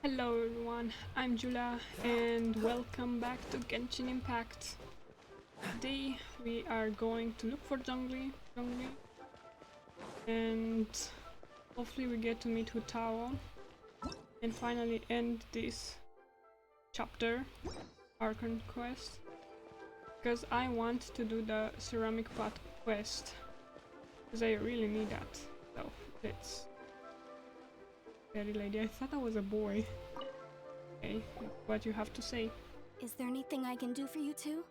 Hello everyone, I'm Julia and welcome back to Genshin Impact. Today we are going to look for Zhongli, and hopefully we get to meet Hutao and finally end this chapter, Archon quest, because I want to do the ceramic pot quest, because I really need that. So let's... Fairy lady, I thought I was a boy. Okay, what you have to say? Is there anything I can do for you two?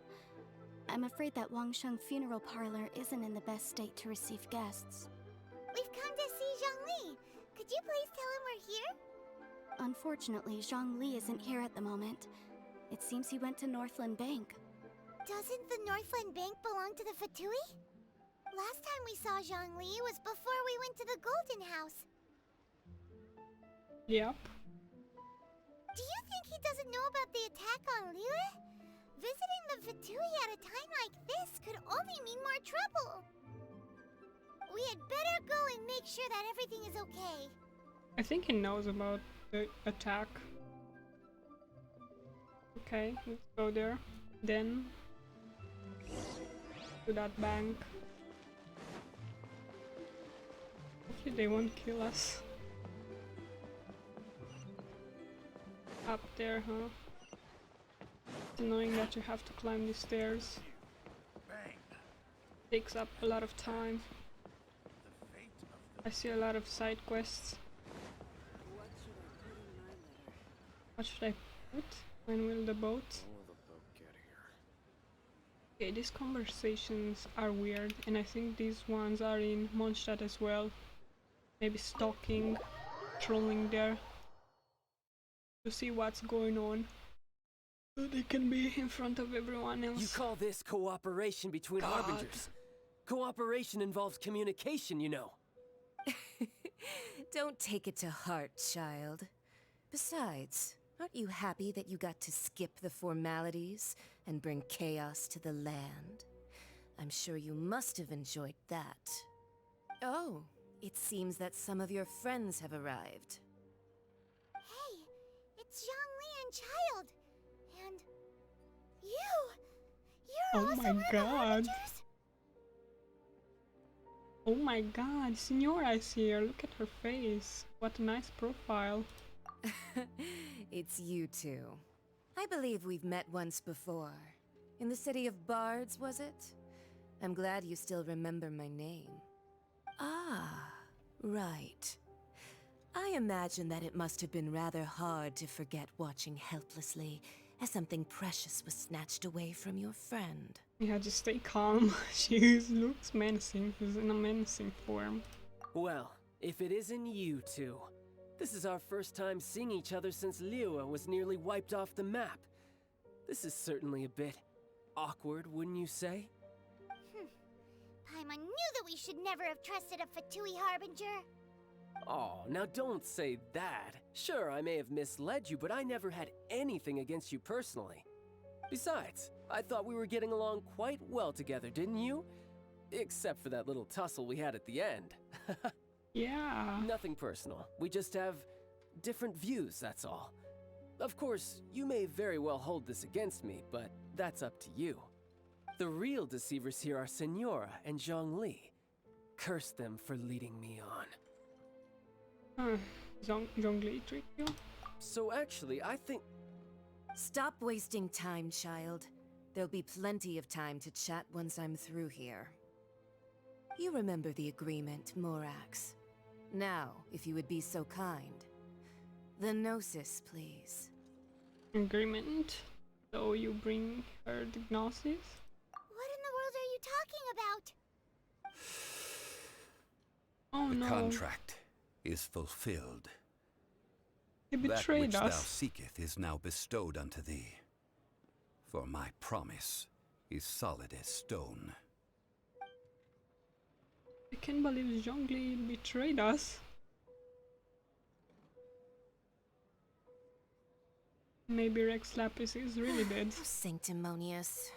I'm afraid that Wangsheng funeral parlor isn't in the best state to receive guests. We've come to see Zhongli. Could you please tell him we're here? Unfortunately, Zhongli isn't here at the moment. It seems he went to Northland Bank. Doesn't the Northland Bank belong to the Fatui? Last time we saw Zhongli was before we went to the Golden House. Yep. Do you think he doesn't know about the attack on Liyue? Visiting the Fatui at a time like this could only mean more trouble. We had better go and make sure that everything is okay. I think he knows about the attack. Okay, let's go there. Then to that bank. Hopefully they won't kill us. Up there, huh? It's annoying that you have to climb the stairs. Takes up a lot of time. I see a lot of side quests. What should I put? When will the boat? Okay, these conversations are weird, and I think these ones are in Mondstadt as well. Maybe stalking, trolling there to see what's going on, so they can be in front of everyone else. You call this cooperation between harbingers? Cooperation involves communication, you know. Don't take it to heart, child. Besides, aren't you happy that you got to skip the formalities and bring chaos to the land? I'm sure you must have enjoyed that. Oh, it seems that some of your friends have arrived. Hey, it's Zhongli and Child. And you're Oh also my one of the God. harbingers? Oh my god, Signora is here. Look at her face. What a nice profile. It's you two. I believe we've met once before. In the city of Bards, was it? I'm glad you still remember my name. Ah, right. I imagine that it must have been rather hard to forget watching helplessly as something precious was snatched away from your friend. Yeah, just stay calm. She looks menacing. She's in a menacing form. Well, if it isn't you two. This is our first time seeing each other since Liyue was nearly wiped off the map. This is certainly a bit awkward, wouldn't you say? Paimon knew that we should never have trusted a Fatui harbinger. Oh, now don't say that. Sure, I may have misled you, but I never had anything against you personally. Besides, I thought we were getting along quite well together, didn't you? Except for that little tussle we had at the end. Yeah. Nothing personal. We just have different views, that's all. Of course, you may very well hold this against me, but that's up to you. The real deceivers here are Signora and Zhongli. Curse them for leading me on. Zhongli tricked you? So actually, I think... Stop wasting time, child. There'll be plenty of time to chat once I'm through here. You remember the agreement, Morax. Now, if you would be so kind. The Gnosis, please. Agreement? So you bring her the Gnosis? What in the world are you talking about? Oh The no. contract is fulfilled. He That betrayed which thou us. seeketh is now bestowed unto thee. For my promise is solid as stone. I can't believe Zhongli betrayed us. Maybe Rex Lapis is really dead. How sanctimonious.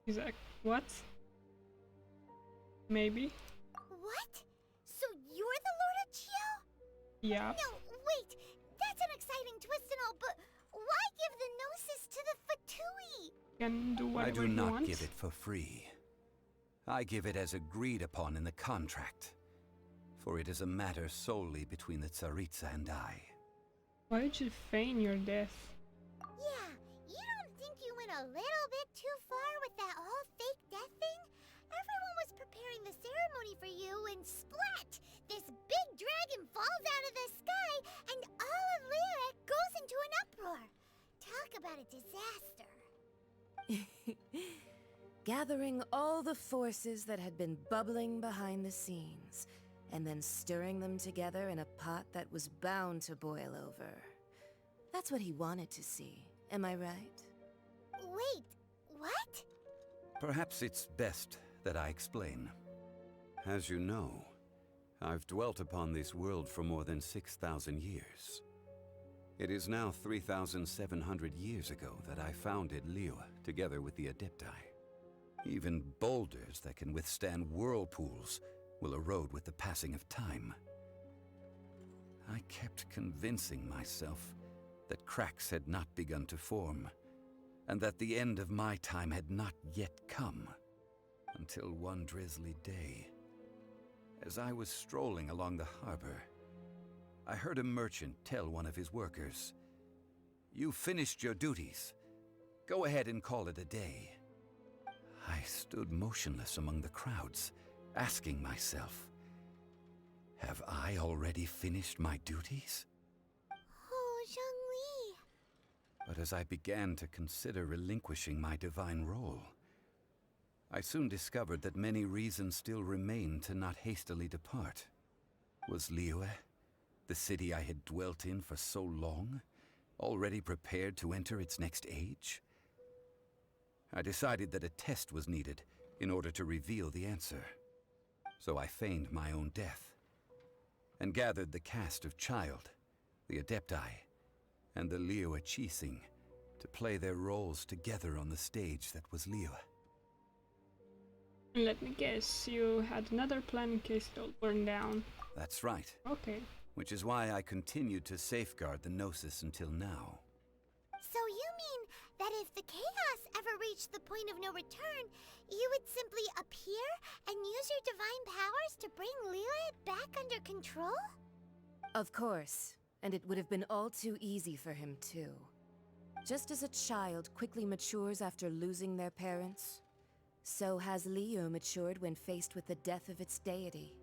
Is that what? Maybe? What? So you're Yeah. No, wait! That's an exciting twist and all, but why give the Gnosis to the Fatui? Can do I whatever do he not wants. give it for free. I give it as agreed upon in the contract. For it is a matter solely between the Tsaritsa and I. Why would you feign your death? Yeah, you don't think you went a little bit too far with that whole fake death thing? Everyone was preparing the ceremony for you, and splat! This big dragon falls out of the sky, and all of Lyric goes into an uproar. Talk about a disaster. Gathering all the forces that had been bubbling behind the scenes, and then stirring them together in a pot that was bound to boil over. That's what he wanted to see, am I right? Wait, what? Perhaps it's best that I explain. As you know, I've dwelt upon this world for more than 6,000 years. It is now 3,700 years ago that I founded Liyue together with the Adepti. Even boulders that can withstand whirlpools will erode with the passing of time. I kept convincing myself that cracks had not begun to form, and that the end of my time had not yet come. Until one drizzly day, as I was strolling along the harbor, I heard a merchant tell one of his workers, "You've finished your duties. Go ahead and call it a day." I stood motionless among the crowds, asking myself, have I already finished my duties? Oh, Zhongli. But as I began to consider relinquishing my divine role, I soon discovered that many reasons still remained to not hastily depart. Was Liyue, the city I had dwelt in for so long, already prepared to enter its next age? I decided that a test was needed in order to reveal the answer. So I feigned my own death, and gathered the cast of Child, the Adepti, and the Liyue Qixing to play their roles together on the stage that was Liyue. Let me guess, you had another plan in case it all burned down. That's right, Okay. which is why I continued to safeguard the Gnosis until now. So you mean that if the chaos ever reached the point of no return, you would simply appear and use your divine powers to bring Liyue back under control? Of course, and it would have been all too easy for him too. Just as a child quickly matures after losing their parents, so has Liyue matured when faced with the death of its deity.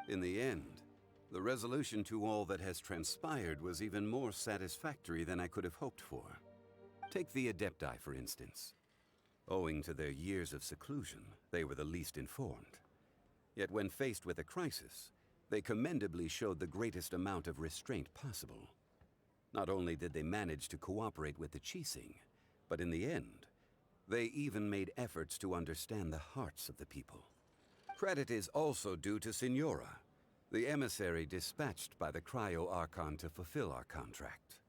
In the end, the resolution to all that has transpired was even more satisfactory than I could have hoped for. Take the Adepti, for instance. Owing to their years of seclusion, they were the least informed. Yet when faced with a crisis, they commendably showed the greatest amount of restraint possible. Not only did they manage to cooperate with the Qixing, but in the end, they even made efforts to understand the hearts of the people. Credit is also due to Signora, the emissary dispatched by the Cryo-Archon to fulfill our contract.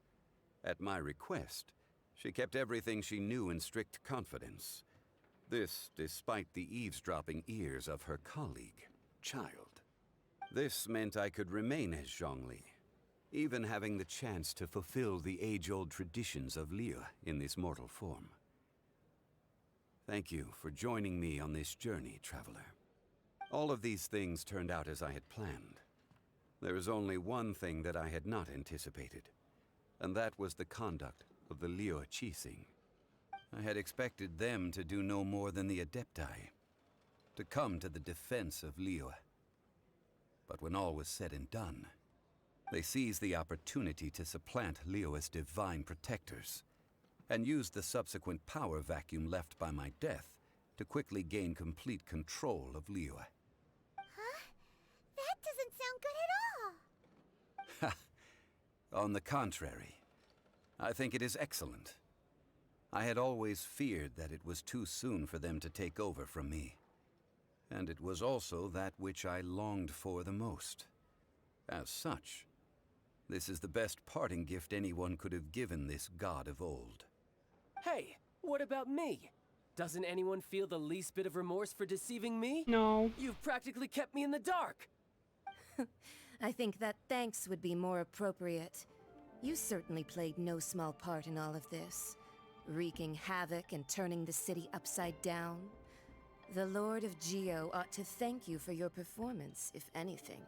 At my request, she kept everything she knew in strict confidence. This despite the eavesdropping ears of her colleague, Child. This meant I could remain as Zhongli, even having the chance to fulfill the age-old traditions of Liyue in this mortal form. Thank you for joining me on this journey, Traveler. All of these things turned out as I had planned. There is only one thing that I had not anticipated, and that was the conduct of the Liyue Qixing. I had expected them to do no more than the Adepti, to come to the defense of Liyue. But when all was said and done, they seized the opportunity to supplant Liyue as divine protectors, and used the subsequent power vacuum left by my death to quickly gain complete control of Liyue. Huh? That doesn't sound good at all. On the contrary, I think it is excellent. I had always feared that it was too soon for them to take over from me. And it was also that which I longed for the most. As such, this is the best parting gift anyone could have given this god of old. Hey, what about me? Doesn't anyone feel the least bit of remorse for deceiving me? No. You've practically kept me in the dark! I think that thanks would be more appropriate. You certainly played no small part in all of this, wreaking havoc and turning the city upside down. The Lord of Geo ought to thank you for your performance, if anything.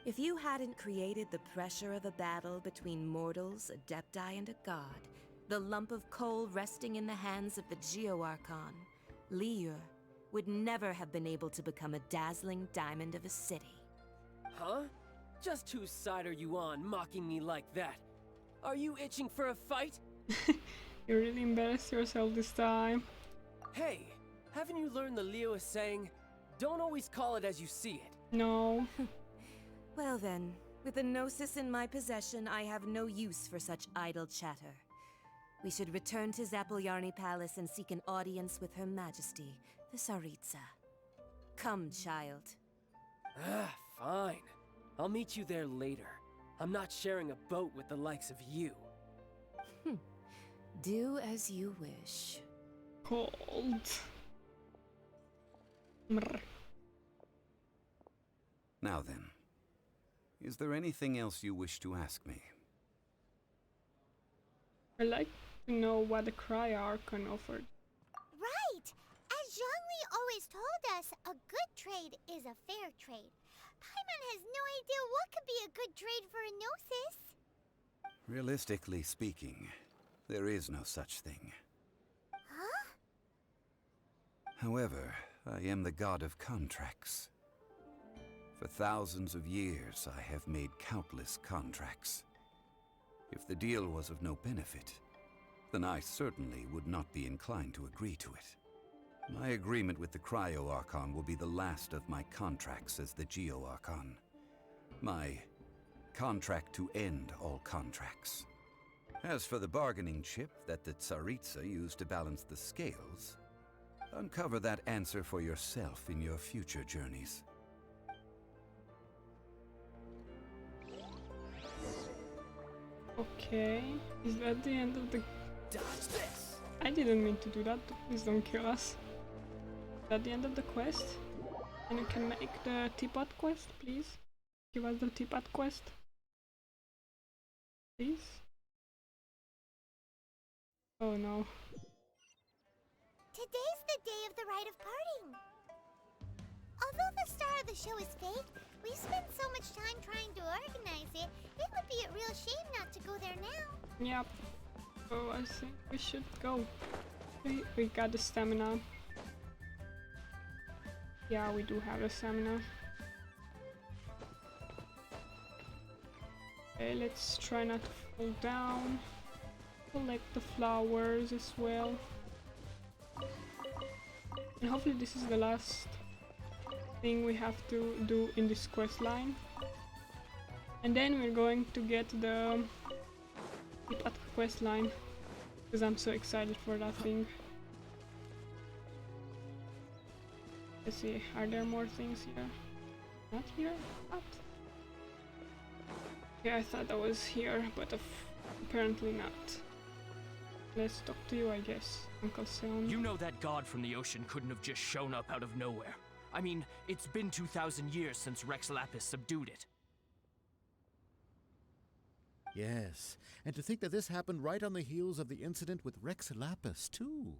If you hadn't created the pressure of a battle between mortals, adepti, and a god, the lump of coal resting in the hands of the Geo Archon, Liyue, would never have been able to become a dazzling diamond of a city. Huh? Just whose side are you on, mocking me like that? Are you itching for a fight? You really embarrassed yourself this time. Hey, haven't you learned the Liyue saying, don't always call it as you see it? No. Well then, with the Gnosis in my possession, I have no use for such idle chatter. We should return to Zapoljarny Palace and seek an audience with Her Majesty, the Tsaritsa. Come, child. Ah, fine. I'll meet you there later. I'm not sharing a boat with the likes of you. Do as you wish. Cold. Brr. Now then, is there anything else you wish to ask me? I'd like to know what the Cry Archon offered. Right! As Zhongli always told us, a good trade is a fair trade. Paimon has no idea what could be a good trade for a Gnosis. Realistically speaking, there is no such thing. Huh? However, I am the god of contracts. For thousands of years, I have made countless contracts. If the deal was of no benefit, then I certainly would not be inclined to agree to it. My agreement with the Cryo Archon will be the last of my contracts as the Geo Archon. My contract to end all contracts. As for the bargaining chip that the Tsaritsa used to balance the scales, uncover that answer for yourself in your future journeys. Okay. Is that the end of the... Dodge this! I didn't mean to do that. Please don't kill us. Is that the end of the quest? And you can make the teapot quest, please? Give us the teapot quest. Please? Oh no. Today's the day of the rite of parting. Although the star of the show is fake, we've spent so much time trying to organize it, it would be a real shame not to go there now. Yep. Oh, I think we should go. We got the stamina. Yeah, we do have the stamina. Okay, let's try not to fall down. Collect the flowers as well. And hopefully this is the last thing we have to do in this quest line. And then we're going to get the teapot quest line. Because I'm so excited for that thing. Let's see, are there more things here? Not here? What? Yeah, I thought that was here, but apparently not. Let's talk to you, I guess, Uncle Seon. You know that god from the ocean couldn't have just shown up out of nowhere. I mean, it's been 2,000 years since Rex Lapis subdued it. Yes, and to think that this happened right on the heels of the incident with Rex Lapis, too.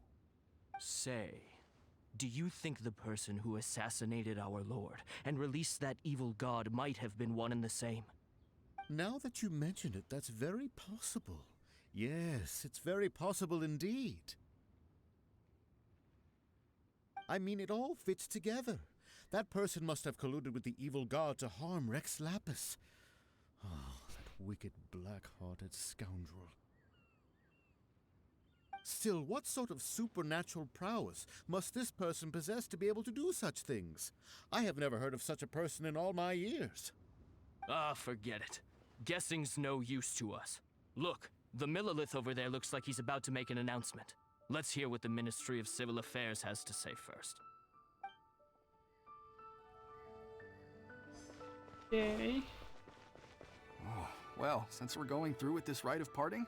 Say, do you think the person who assassinated our lord and released that evil god might have been one and the same? Now that you mention it, that's very possible. Yes, it's very possible indeed. I mean, it all fits together. That person must have colluded with the evil god to harm Rex Lapis. Oh, that wicked, black-hearted scoundrel. Still, what sort of supernatural prowess must this person possess to be able to do such things? I have never heard of such a person in all my years. Ah, forget it. Guessing's no use to us. Look, the Millilith over there looks like he's about to make an announcement. Let's hear what the Ministry of Civil Affairs has to say first. Okay. Oh, well, since we're going through with this rite of parting,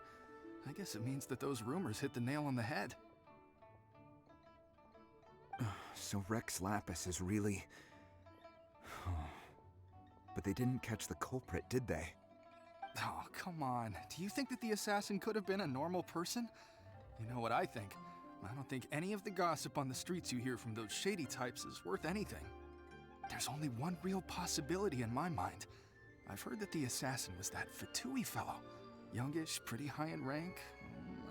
I guess it means that those rumors hit the nail on the head. So Rex Lapis is really... But they didn't catch the culprit, did they? Oh, come on. Do you think that the assassin could have been a normal person? You know what I think? I don't think any of the gossip on the streets you hear from those shady types is worth anything. There's only one real possibility in my mind. I've heard that the assassin was that Fatui fellow. Youngish, pretty high in rank.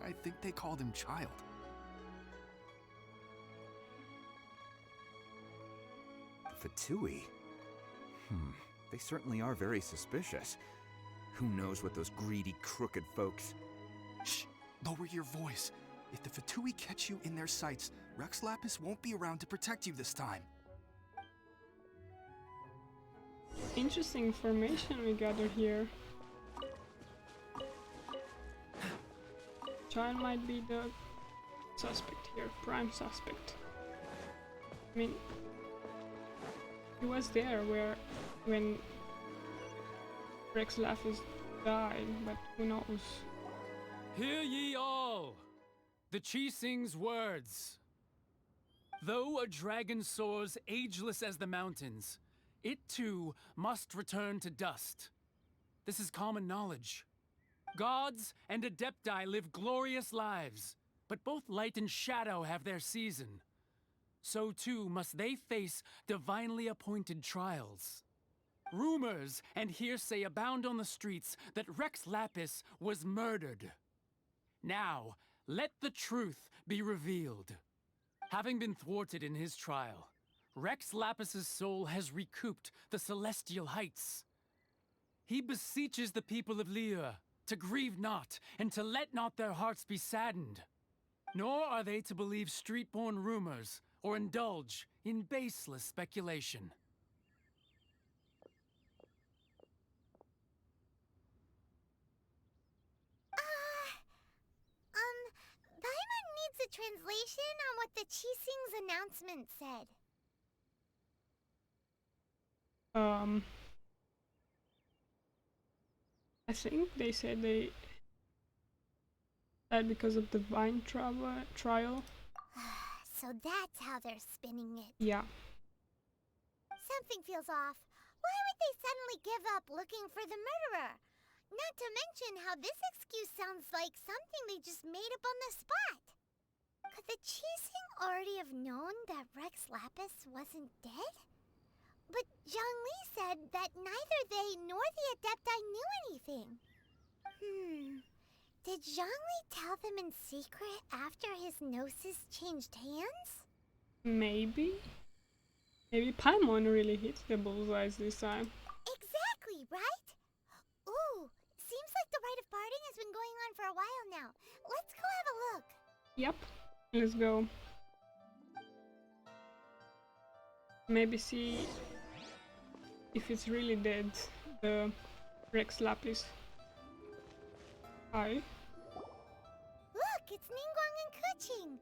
I think they called him Child. Fatui? They certainly are very suspicious. Who knows what those greedy, crooked folks... Shh! Lower your voice. If the Fatui catch you in their sights, Rex Lapis won't be around to protect you this time. Interesting information we gather here. Child might be the suspect here, prime suspect. I mean, he was there when Rex Lapis died, but who knows? Hear ye all! The Chising's words. Though a dragon soars ageless as the mountains, it too must return to dust. This is common knowledge. Gods and Adepti live glorious lives, but both light and shadow have their season. So too must they face divinely appointed trials. Rumors and hearsay abound on the streets that Rex Lapis was murdered. Now, let the truth be revealed. Having been thwarted in his trial, Rex Lapis's soul has recouped the celestial heights. He beseeches the people of Liyue to grieve not and to let not their hearts be saddened. Nor are they to believe street-born rumors or indulge in baseless speculation. Paimon needs a translation on what the Chising's announcement said. I think they said they died because of the vine trial. So that's how they're spinning it. Yeah. Something feels off. Why would they suddenly give up looking for the murderer? Not to mention how this excuse sounds like something they just made up on the spot. Could the Chising already have known that Rex Lapis wasn't dead? But Zhongli said that neither they nor the Adepti knew anything. Did Zhongli tell them in secret after his gnosis changed hands? Maybe? Maybe Paimon really hit the bullseyes this time. Exactly, right? Ooh, seems like the rite of parting has been going on for a while now. Let's go have a look. Yep, let's go. Maybe see if it's really dead, the Rex Lapis. Hi. Look, it's Ningguang and Keqing.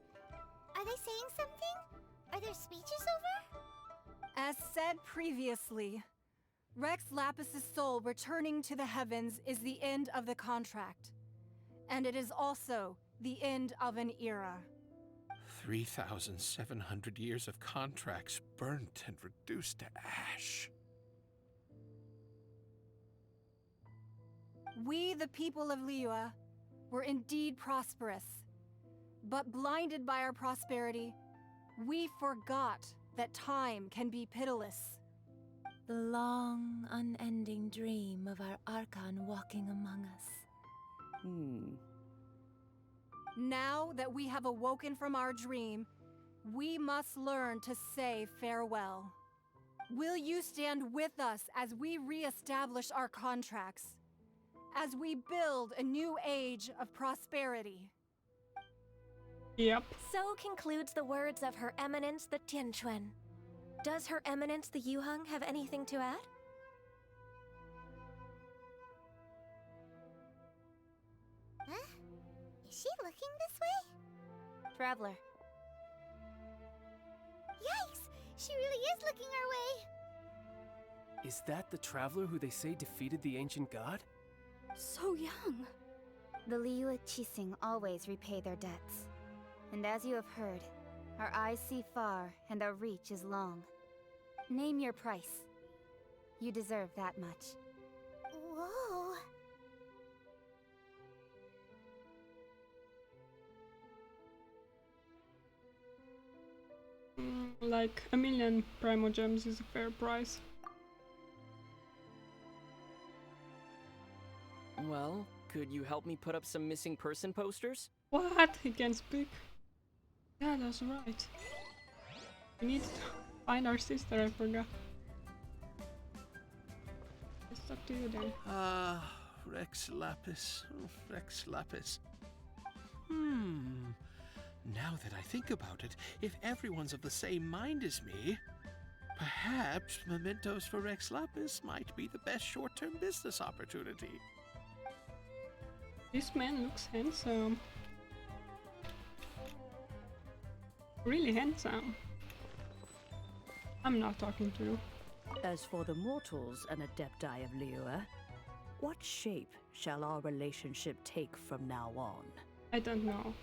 Are they saying something? Are their speeches over? As said previously, Rex Lapis's soul returning to the heavens is the end of the contract. And it is also the end of an era. 3,700 years of contracts burnt and reduced to ash. We, the people of Liyue, were indeed prosperous. But blinded by our prosperity, we forgot that time can be pitiless. The long, unending dream of our Archon walking among us. Now that we have awoken from our dream, we must learn to say farewell. Will you stand with us as we re-establish our contracts? As we build a new age of prosperity? Yep. So concludes the words of Her Eminence the Tianquan. Does Her Eminence the Yuheng have anything to add? Huh? Is she looking this way? Traveler. Yikes! She really is looking our way! Is that the traveler who they say defeated the ancient god? So young. The Liyue Chising always repay their debts. And as you have heard, Our eyes see far, and our reach is long. Name your price. You deserve that much. Whoa. Like 1,000,000 Primo Gems is a fair price. Well, could you help me put up some missing person posters? What? He can speak? Yeah, that's right. We need to find our sister, I forgot. It's up to you then. Ah, Rex Lapis. Oh, Rex Lapis. Now that I think about it, if everyone's of the same mind as me, perhaps mementos for Rex Lapis might be the best short-term business opportunity. This man looks handsome. Really handsome. I'm not talking to you. As for the mortals and adepti of Liyue, what shape shall our relationship take from now on? I don't know.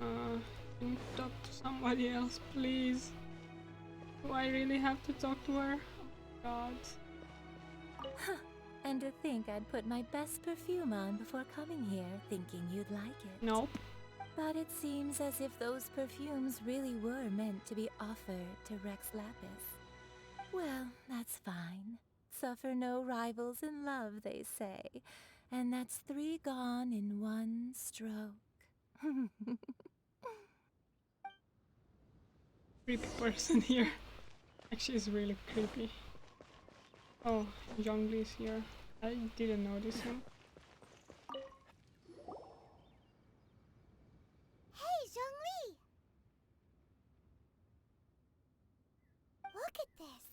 Can you talk to somebody else, please? Do I really have to talk to her? Oh, God. And to think I'd put my best perfume on before coming here, thinking you'd like it. Nope. But it seems as if those perfumes really were meant to be offered to Rex Lapis. Well, that's fine. Suffer no rivals in love, they say. And that's 3 gone in 1 stroke. Creepy person here. Actually, it's really creepy. Oh, Zhongli's here. I didn't notice him. Hey, Zhongli! Look at this.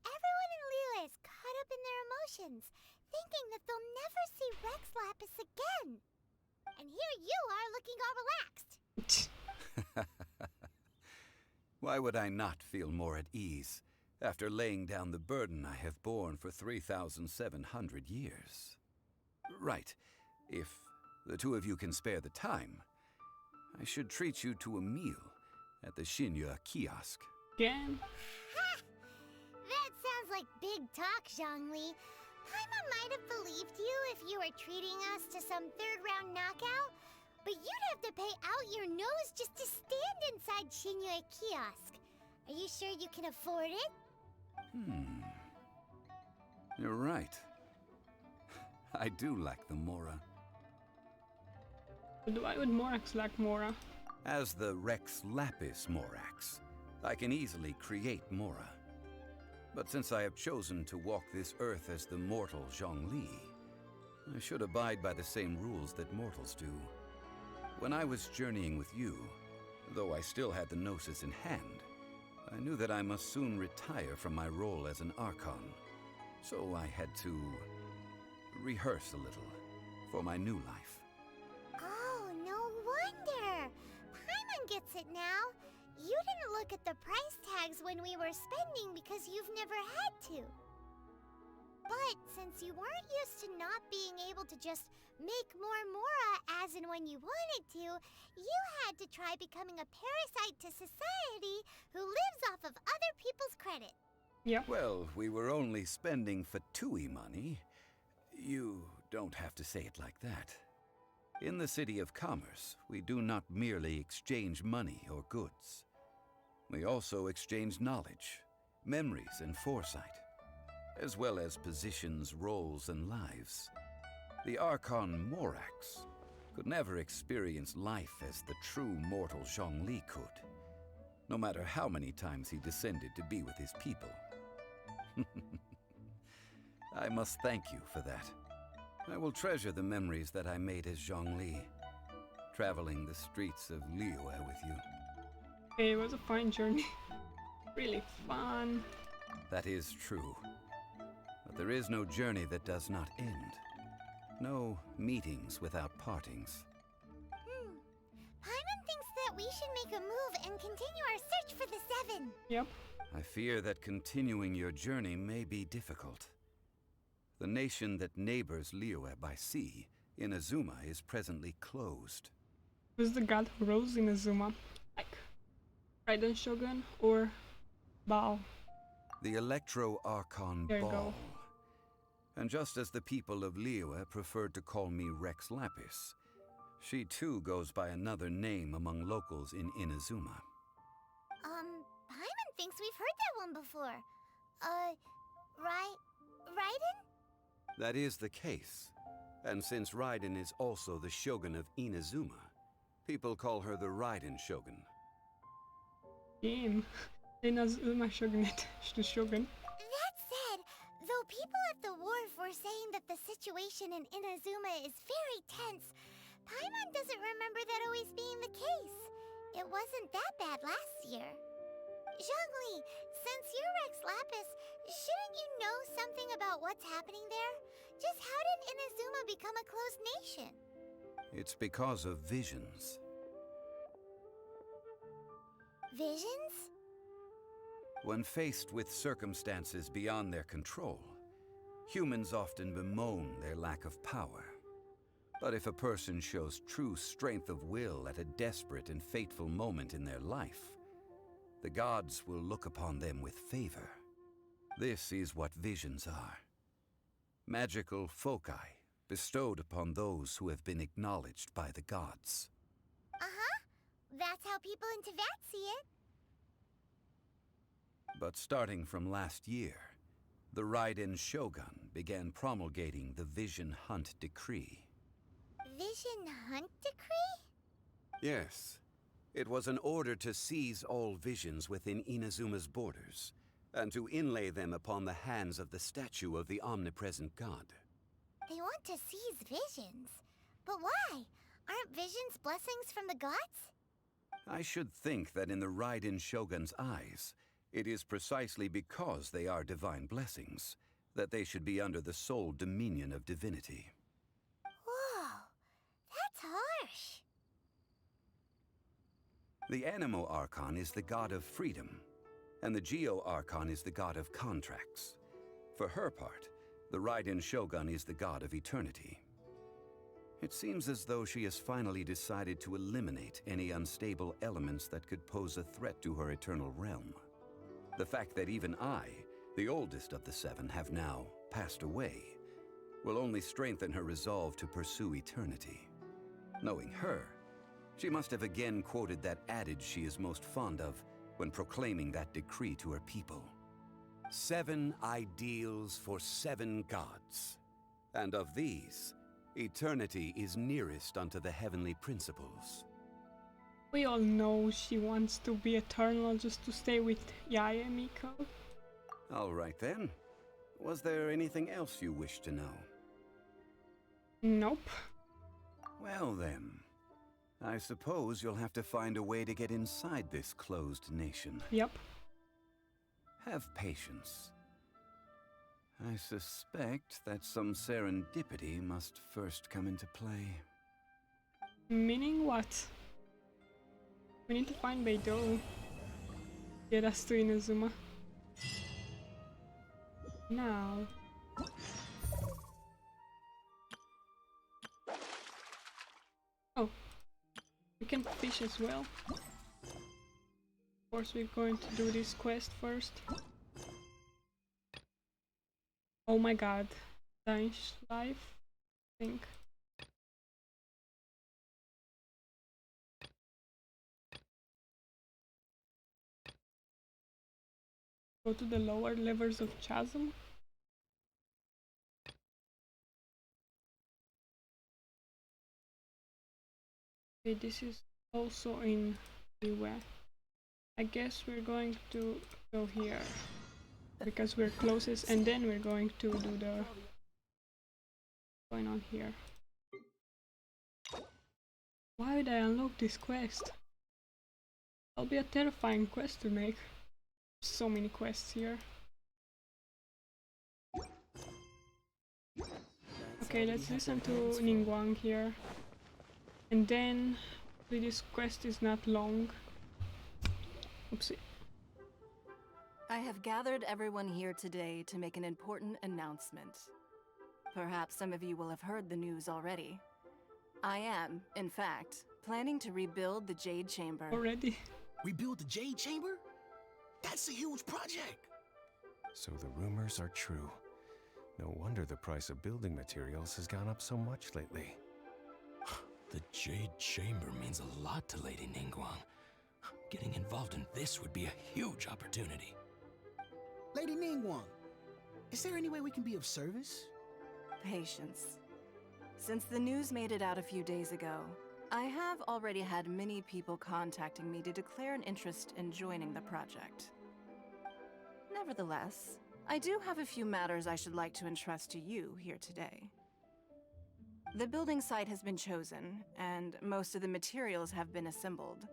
Everyone in Liyue is caught up in their emotions, thinking that they'll never see Rex Lapis again. And here you are looking all relaxed. Why would I not feel more at ease after laying down the burden I have borne for 3,700 years? Right. If the two of you can spare the time, I should treat you to a meal at the Signora kiosk. Again? That sounds like big talk, Zhongli. Paimon might have believed you if you were treating us to some third-round knockout, but you'd have to pay out your nose just to stand inside Signora kiosk. Are you sure you can afford it? You're right. I do lack the Mora. Why would Morax lack Mora? As the Rex Lapis Morax, I can easily create Mora. But since I have chosen to walk this earth as the mortal Zhongli, I should abide by the same rules that mortals do. When I was journeying with you, though I still had the Gnosis in hand, I knew that I must soon retire from my role as an Archon. So I had to rehearse a little for my new life. Oh, no wonder! Paimon gets it now. You didn't look at the price tags when we were spending because you've never had to. But since you weren't used to not being able to just make more Mora as and when you wanted to, you had to try becoming a parasite to society who lives off of other people's credit. Yeah. Well, we were only spending Fatui money. You don't have to say it like that. In the City of Commerce, we do not merely exchange money or goods. We also exchange knowledge, memories, and foresight, as well as positions, roles, and lives. The Archon Morax could never experience life as the true mortal Zhongli could, no matter how many times he descended to be with his people. I must thank you for that. I will treasure the memories that I made as Zhongli, traveling the streets of Liyue with you. It was a fine journey. Really fun. That is true. But there is no journey that does not end. No meetings without partings. Paimon thinks that we should make a move and continue our search for the 7. Yep. I fear that continuing your journey may be difficult. The nation that neighbors Liyue by sea, Inazuma, is presently closed. Who's the god who rules Inazuma? Like Raiden Shogun or Baal? The Electro-Archon There you Ball. go. And just as the people of Liyue preferred to call me Rex Lapis, she too goes by another name among locals in Inazuma. Paimon thinks we've heard that one before. Raiden? That is the case. And since Raiden is also the Shogun of Inazuma, people call her the Raiden Shogun. Game. Inazuma Shogunate. The Shogun. That said, though people at the wharf were saying that the situation in Inazuma is very tense, Paimon doesn't remember that always being the case. It wasn't that bad last year. Zhongli, since you're Rex Lapis, shouldn't you know something about what's happening there? Just how did Inazuma become a closed nation? It's because of visions. Visions? When faced with circumstances beyond their control, humans often bemoan their lack of power. But if a person shows true strength of will at a desperate and fateful moment in their life, the gods will look upon them with favor. This is what visions are. Magical foci bestowed upon those who have been acknowledged by the gods. Uh-huh. That's how people in Teyvat see it. But starting from last year, the Raiden Shogun began promulgating the Vision Hunt Decree. Vision Hunt Decree? Yes. It was an order to seize all visions within Inazuma's borders, and to inlay them upon the hands of the statue of the omnipresent god. They want to seize visions. But why? Aren't visions blessings from the gods? I should think that in the Raiden Shogun's eyes, it is precisely because they are divine blessings that they should be under the sole dominion of divinity. Whoa, that's harsh. The Animo Archon is the god of freedom, and the Geo Archon is the god of contracts. For her part, the Raiden Shogun is the god of eternity. It seems as though she has finally decided to eliminate any unstable elements that could pose a threat to her eternal realm. The fact that even I, the oldest of the seven, have now passed away, will only strengthen her resolve to pursue eternity. Knowing her, she must have again quoted that adage she is most fond of when proclaiming that decree to her people. 7 ideals for 7 gods. And of these, eternity is nearest unto the heavenly principles. We all know she wants to be eternal just to stay with Yae Miko. All right then. Was there anything else you wish to know? Nope. Well then, I suppose you'll have to find a way to get inside this closed nation. Yep. Have patience. I suspect that some serendipity must first come into play. Meaning what? We need to find Beidou. Get us to Inazuma. Now. Oh. We can fish as well. Of course we're going to do this quest first. Oh my god. Danish life, I think. Go to the lower levels of Chasm. Okay, this is also in Liyue. I guess we're going to go here because we're closest, and then we're going to do the going on here. Why would I unlock this quest? That'll be a terrifying quest to make. So many quests here. Okay, let's listen to Ningguang here. And then this quest is not long. Oopsie. I have gathered everyone here today to make an important announcement. Perhaps some of you will have heard the news already. I am, in fact, Planning to rebuild the Jade Chamber. Already? Rebuild the Jade Chamber? That's a huge project! So the rumors are true. No wonder the price of building materials has gone up so much lately. The Jade Chamber means a lot to Lady Ningguang. Getting involved in this would be a huge opportunity. Lady Ningguang, is there any way we can be of service? Patience. Since the news made it out a few days ago, I have already had many people contacting me to declare an interest in joining the project. Nevertheless, I do have a few matters I should like to entrust to you here today. The building site has been chosen, and most of the materials have been assembled.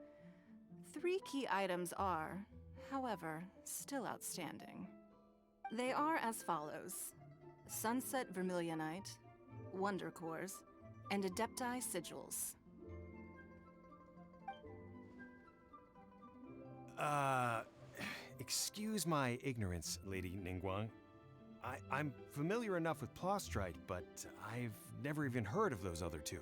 3 key items are, however, still outstanding. They are as follows: Sunset Vermilionite, Wonder Cores, and Adepti Sigils. Excuse my ignorance, Lady Ningguang. I'm familiar enough with Plostrite, but I've never even heard of those other 2.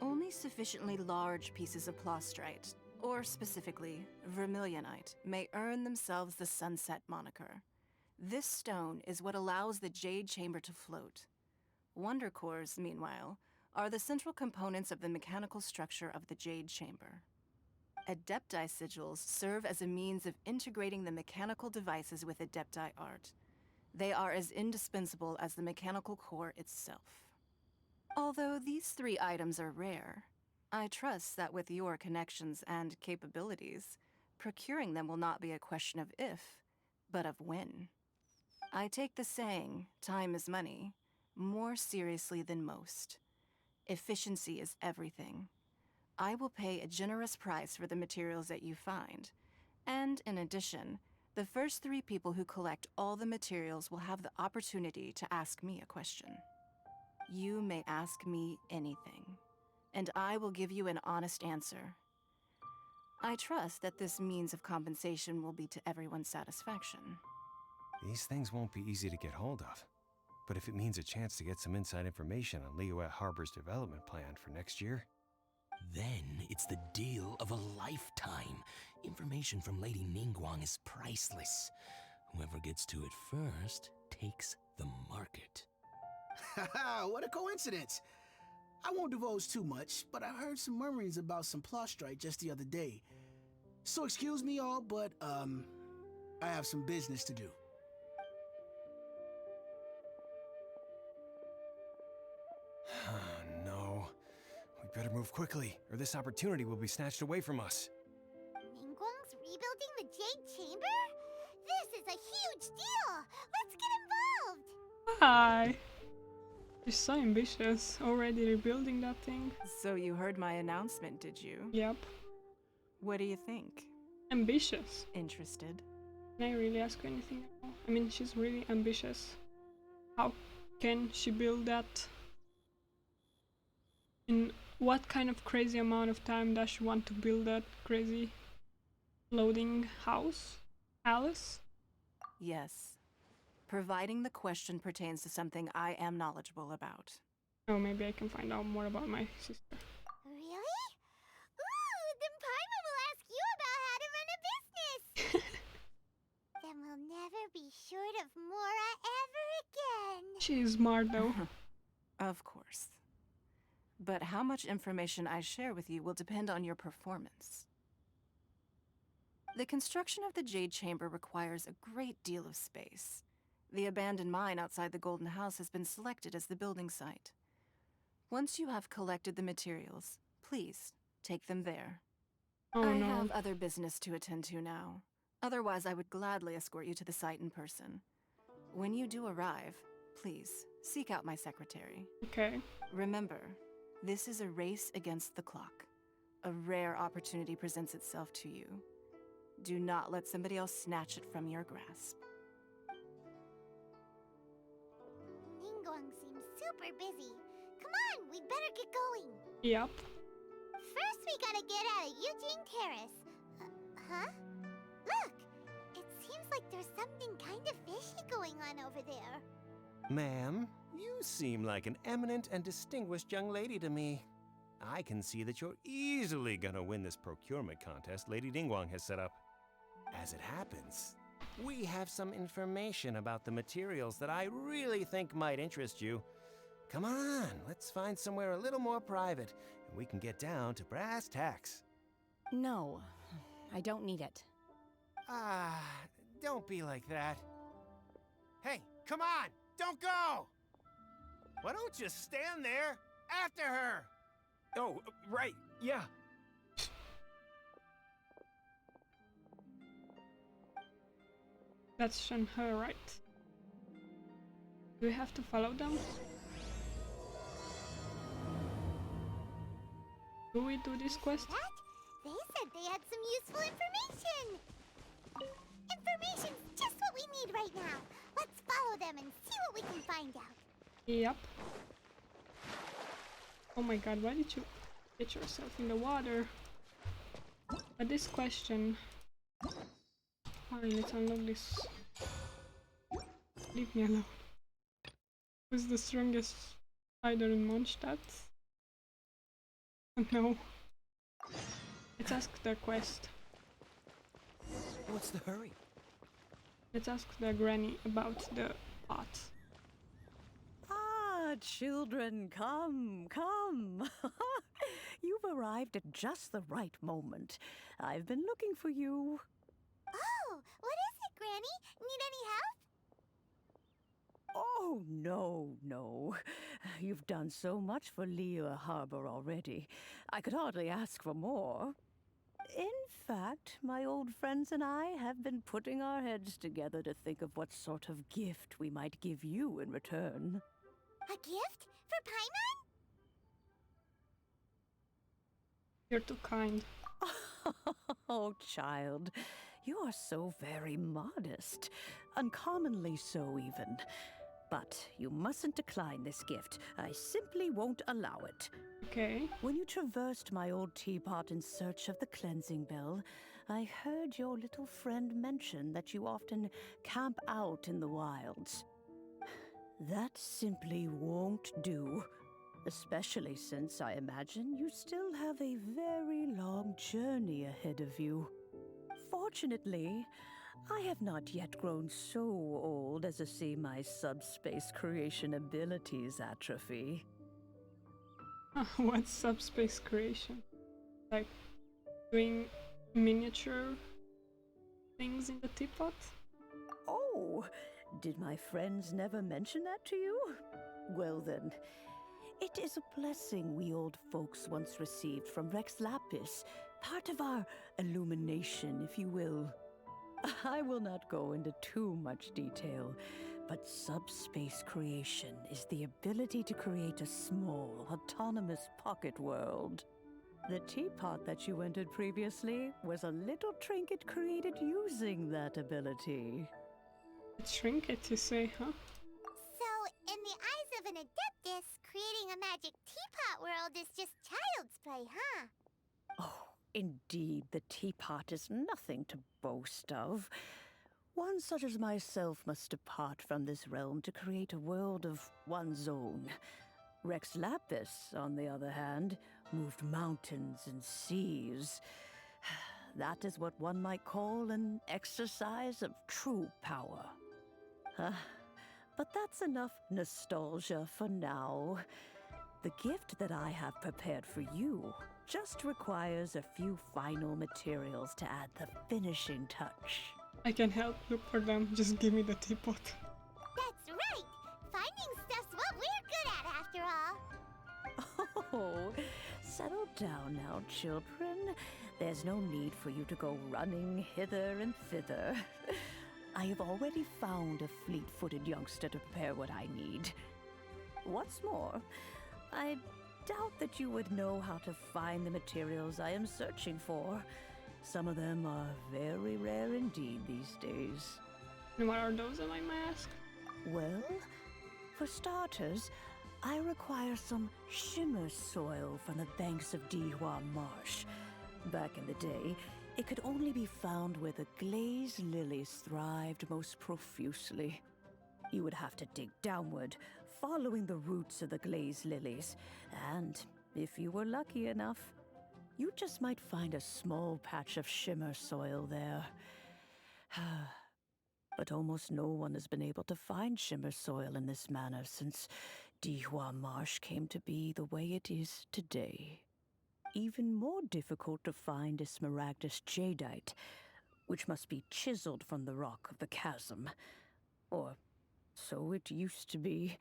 Only sufficiently large pieces of Plostrite, or specifically Vermilionite, may earn themselves the Sunset moniker. This stone is what allows the Jade Chamber to float. Wonder Cores, meanwhile, are the central components of the mechanical structure of the Jade Chamber. Adepti Sigils serve as a means of integrating the mechanical devices with Adepti art. They are as indispensable as the mechanical core itself. Although these 3 items are rare, I trust that with your connections and capabilities, procuring them will not be a question of if, but of when. I take the saying, time is money, more seriously than most. Efficiency is everything. I will pay a generous price for the materials that you find, and in addition, the first 3 people who collect all the materials will have the opportunity to ask me a question. You may ask me anything, and I will give you an honest answer. I trust that this means of compensation will be to everyone's satisfaction. These things won't be easy to get hold of. But if it means a chance to get some inside information on Liyue Harbor's development plan for next year... Then it's the deal of a lifetime. Information from Lady Ningguang is priceless. Whoever gets to it first takes the market. Haha, what a coincidence! I won't divulge too much, but I heard some murmurings about some Plostrite just the other day. So excuse me all, but, I have some business to do. No. We better move quickly, or this opportunity will be snatched away from us. Ningguang's rebuilding the Jade Chamber? This is a huge deal! Let's get involved! Hi! You're so ambitious, already rebuilding that thing. So you heard my announcement, did you? Yep. What do you think? Ambitious. Interested? Can I really ask you anything? I mean, she's really ambitious. How can she build that? In what kind of crazy amount of time does she want to build that crazy floating house? Alice? Yes. Providing the question pertains to something I am knowledgeable about. Oh, maybe I can find out more about my sister. Really? Ooh, then Paimon will ask you about how to run a business! Then we'll never be short of Mora ever again! She is smart though. Of course. But how much information I share with you will depend on your performance. The construction of the Jade Chamber requires a great deal of space. The abandoned mine outside the Golden House has been selected as the building site. Once you have collected the materials, please take them there. Oh, I no. have other business to attend to now. Otherwise, I would gladly escort you to the site in person. When you do arrive, please seek out my secretary. Okay. Remember, this is a race against the clock. A rare opportunity presents itself to you. Do not let somebody else snatch it from your grasp. Ningguang seems super busy. Come on, we'd better get going. Yep. First, we gotta get out of Eugene Terrace. Huh? Look! It seems like there's something kind of fishy going on over there. Ma'am, you seem like an eminent and distinguished young lady to me. I can see that you're easily gonna win this procurement contest Lady Ningguang has set up. As it happens, we have some information about the materials that I really think might interest you. Come on, let's find somewhere a little more private, and we can get down to brass tacks. No, I don't need it. Ah, don't be like that. Hey, come on, don't go! Why don't you stand there after her? Oh, right, yeah. That's Shanhe, right? Do we have to follow them? Do we do this quest? That? They said they had some useful information! Information's just what we need right now. Let's follow them and see what we can find out. Yep. Oh my god, why did you get yourself in the water? But this question... Fine, let's unlock this. Leave me alone. Who's the strongest spider in Mondstadt? No. Let's ask the quest. What's the hurry? Let's ask the granny about the pot. Ah, children, come, come. You've arrived at just the right moment. I've been looking for you. Oh, what is it, Granny? Need any help? Oh, no, no. You've done so much for Liyue Harbor already. I could hardly ask for more. In fact, my old friends and I have been putting our heads together to think of what sort of gift we might give you in return. A gift? For Paimon? You're too kind. Oh, child, you are so very modest. Uncommonly so, even. But you mustn't decline this gift. I simply won't allow it. Okay. When you traversed my old teapot in search of the cleansing bell, I heard your little friend mention that you often camp out in the wilds. That simply won't do. Especially since I imagine you still have a very long journey ahead of you. Fortunately, I have not yet grown so old as to see my subspace creation abilities atrophy. What's subspace creation? Like doing miniature things in the teapot? Oh, did my friends never mention that to you? Well then, it is a blessing we old folks once received from Rex Lapis, part of our illumination, if you will. I will not go into too much detail, but subspace creation is the ability to create a small, autonomous pocket world. The teapot that you entered previously was a little trinket created using that ability. A trinket, you say, huh? So, in the eyes of an Adeptus, creating a magic teapot world is just child's play, huh? Oh, indeed, the teapot is nothing to boast of. One such as myself must depart from this realm to create a world of one's own. Rex Lapis, on the other hand, moved mountains and seas. That is what one might call an exercise of true power. But that's enough nostalgia for now. The gift that I have prepared for you just requires a few final materials to add the finishing touch. I can help look for them, just give me the teapot. That's right! Finding stuff's what we're good at, after all. Oh, settle down now, children. There's no need for you to go running hither and thither. I have already found a fleet-footed youngster to prepare what I need. What's more, I doubt that you would know how to find the materials I am searching for. Some of them are very rare indeed these days. And what are those, am I may ask? Well, for starters, I require some shimmer soil from the banks of Dihua Marsh. Back in the day, it could only be found where the glazed lilies thrived most profusely. You would have to dig downward, following the roots of the glazed lilies, and if you were lucky enough, you just might find a small patch of shimmer soil there. But almost no one has been able to find shimmer soil in this manner since Dihua Marsh came to be the way it is today. Even more difficult to find is smaragdus jadeite, which must be chiseled from the rock of the chasm. Or so it used to be.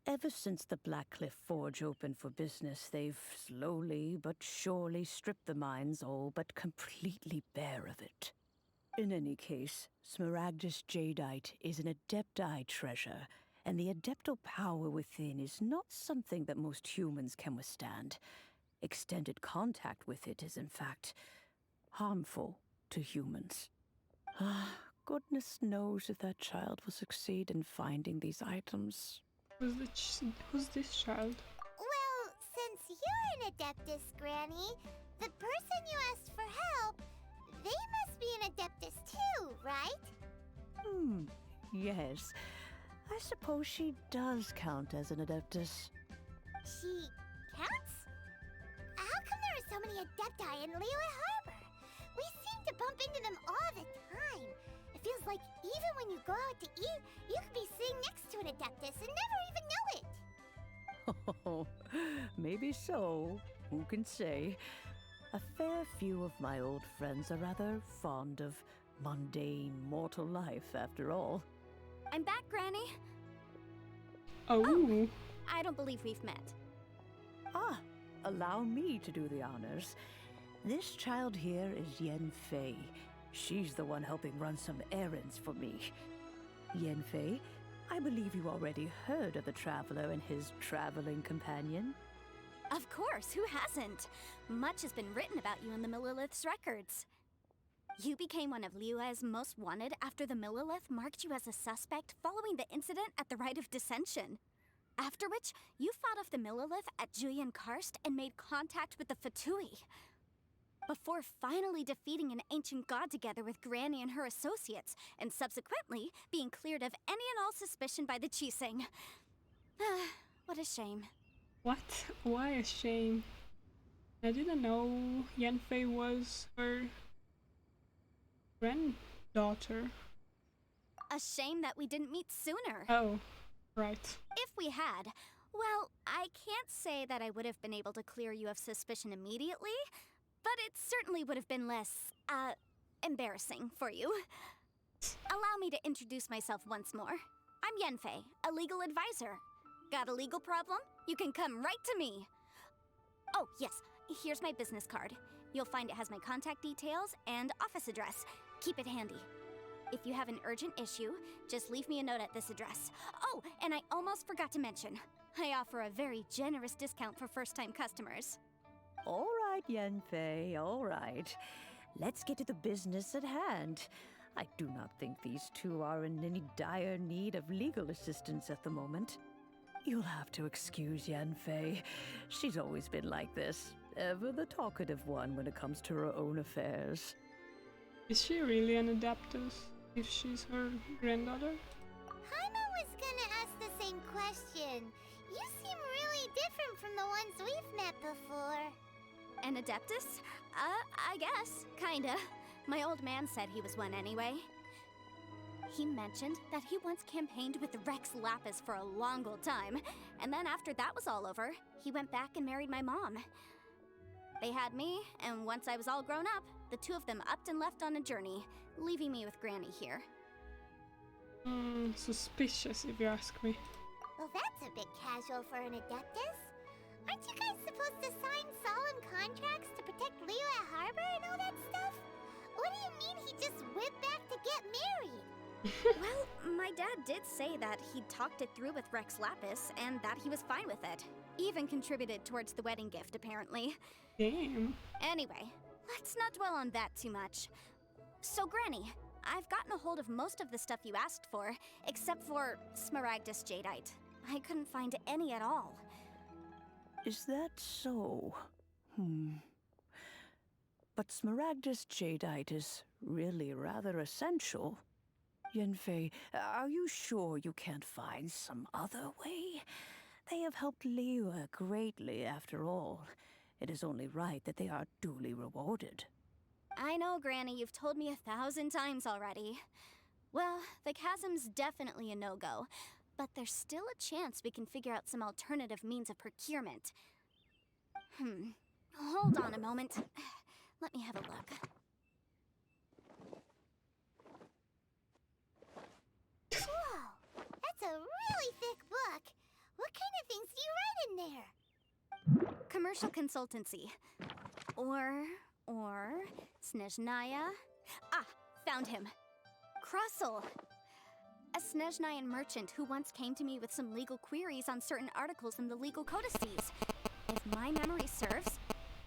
Ever since the Blackcliff Forge opened for business, they've slowly but surely stripped the mines all but completely bare of it. In any case, smaragdus jadeite is an adepti treasure, and the adeptal power within is not something that most humans can withstand. Extended contact with it is, in fact, harmful to humans. Goodness knows if that child will succeed in finding these items. Who's this child? Well, since you're an Adeptus, Granny, the person you asked for help, they must be an Adeptus too, right? Yes. I suppose she does count as an Adeptus. She counts? How come there are so many Adepti in Liyue Harbor? We seem to bump into them all the time. It feels like even when you go out to eat, you could be sitting next to an Adeptus and never even know it. Oh, maybe so. Who can say? A fair few of my old friends are rather fond of mundane mortal life, after all. I'm back, Granny. Oh. I don't believe we've met. Allow me to do the honors. This child here is Yen Fei. She's the one helping run some errands for me. Yen Fei, I believe you already heard of the Traveler and his traveling companion. Of course, who hasn't? Much has been written about you in the Millilith's records. You became one of Liyue's most wanted after the Millilith marked you as a suspect following the incident at the Rite of Dissension. After which, you fought off the Millilith at Julian Karst and made contact with the Fatui. Before finally defeating an ancient god together with Granny and her associates, and subsequently being cleared of any and all suspicion by the Qixing. What a shame. What? Why a shame? I didn't know Yanfei was her granddaughter. A shame that we didn't meet sooner. Oh, right. If we had, well, I can't say that I would have been able to clear you of suspicion immediately, but it certainly would have been less, embarrassing for you. Allow me to introduce myself once more. I'm Yanfei, a legal advisor. Got a legal problem? You can come right to me. Oh, yes, here's my business card. You'll find it has my contact details and office address. Keep it handy. If you have an urgent issue, just leave me a note at this address. Oh, and I almost forgot to mention, I offer a very generous discount for first-time customers. All right, Yanfei, all right. Let's get to the business at hand. I do not think these two are in any dire need of legal assistance at the moment. You'll have to excuse Yanfei. She's always been like this, ever the talkative one when it comes to her own affairs. Is she really an Adeptus, if she's her granddaughter? Paimon was gonna ask the same question. You seem really different from the ones we've met before. An Adeptus? I guess, kinda. My old man said he was one anyway. He mentioned that he once campaigned with Rex Lapis for a long old time, and then after that was all over, he went back and married my mom. They had me, and once I was all grown up, the two of them upped and left on a journey, leaving me with Granny here. Suspicious if you ask me. Well, that's a bit casual for an Adeptus. Aren't you guys supposed to sign solemn contracts to protect Liyue Harbor and all that stuff? What do you mean he just went back to get married? Well, my dad did say that he'd talked it through with Rex Lapis, and that he was fine with it. Even contributed towards the wedding gift, apparently. Damn. Anyway, let's not dwell on that too much. So, Granny, I've gotten a hold of most of the stuff you asked for, except for smaragdus jadeite. I couldn't find any at all. Is that so? But smaragdus jadeite is really rather essential. Yanfei, are you sure you can't find some other way? They have helped Liyue greatly, after all. It is only right that they are duly rewarded. I know, Granny, you've told me 1,000 times already. Well, the chasm's definitely a no-go, but there's still a chance we can figure out some alternative means of procurement. Hold on a moment. Let me have a look. Whoa, that's a really thick book. What kind of things do you write in there? Commercial consultancy. Or Snezhnaya. Ah, found him. Krusell. A Snezhnayan merchant who once came to me with some legal queries on certain articles in the legal codices. If my memory serves,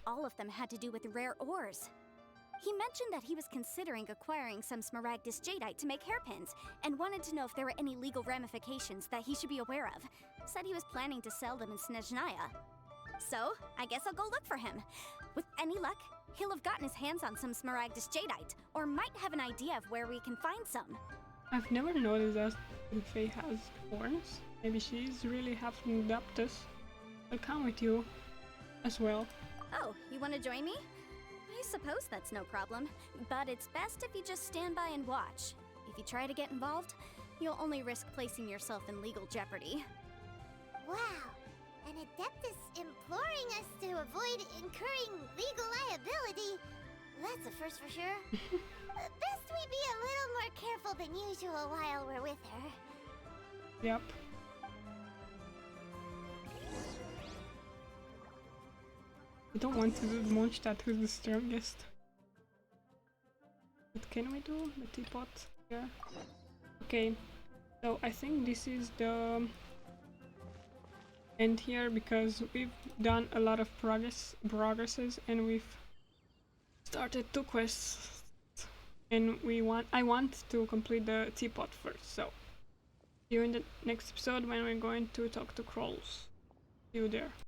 all of them had to do with rare ores. He mentioned that he was considering acquiring some Smaragdus jadeite to make hairpins, and wanted to know if there were any legal ramifications that he should be aware of. Said he was planning to sell them in Snezhnaya. So, I guess I'll go look for him. With any luck, he'll have gotten his hands on some Smaragdus jadeite, or might have an idea of where we can find some. I've never noticed that Faye has horns. Maybe she's really half an adaptus. I'll come with you as well. Oh, you want to join me? I suppose that's no problem, but it's best if you just stand by and watch. If you try to get involved, you'll only risk placing yourself in legal jeopardy. Wow, an Adeptus imploring us to avoid incurring legal liability. That's a first for sure. Best we be a little more careful than usual while we're with her. Yep. I don't want to do the Mondstadt who's the strongest. What can we do? The teapot here. Okay, so I think this is the end here because we've done a lot of progresses and we've started 2 quests. And I want to complete the teapot first, so see you in the next episode when we're going to talk to Krolls. See you there.